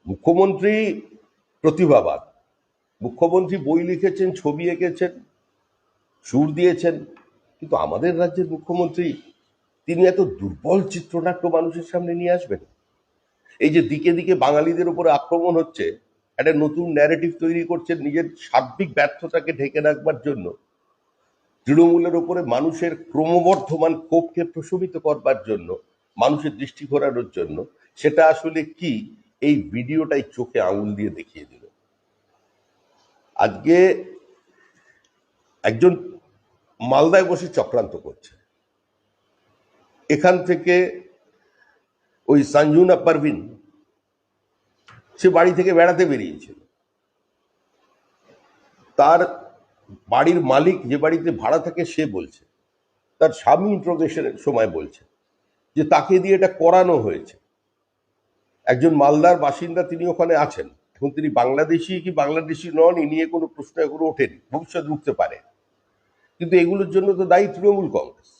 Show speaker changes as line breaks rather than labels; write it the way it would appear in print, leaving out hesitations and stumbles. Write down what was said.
মুখ্যমন্ত্রী প্রতিভাবান, মুখ্যমন্ত্রী বই লিখেছেন, ছবি এঁকেছেন, সুর দিয়েছেন, কিন্তু আমাদের রাজ্যের মুখ্যমন্ত্রী তিনি এত দুর্বল চিত্রনাট্য মানুষের সামনে নিয়ে আসবেন। এই যে দিকে দিকে বাঙালিদের উপরে আক্রমণ হচ্ছে, একটা নতুন ন্যারেটিভ তৈরি করছেন নিজের সার্বিক ব্যর্থতাকে ঢেকে রাখবার জন্য, তৃণমূলের উপরে মানুষের ক্রমবর্ধমান ক্ষোভকে প্রশমিত করবার জন্য, মানুষের দৃষ্টি ঘোরানোর জন্য। সেটা আসলে কি, এই ভিডিওটাই চোখে আঙুল দিয়ে দেখিয়ে দিল। আজকে একজন মালদায় বসে চক্রান্ত করছে, এখান থেকে ওই সঞ্জুনা পারভিন সে বাড়ি থেকে বেড়াতে বেরিয়েছিল, তার বাড়ির মালিক যে বাড়িতে ভাড়া থাকে সে বলছে, তার স্বামী ইন্ট্রোগেশনের সময় বলছে যে তাকে দিয়ে এটা করানো হয়েছে। একজন মালদার বাসিন্দা, তিনি ওখানে আছেন। এখন তিনি বাংলাদেশি কি বাংলাদেশি নন এই নিয়ে কোনো প্রশ্ন এখনো ওঠেনি, ভবিষ্যতে উঠতে পারে, কিন্তু এগুলোর জন্য তো দায়ী তৃণমূল কংগ্রেস।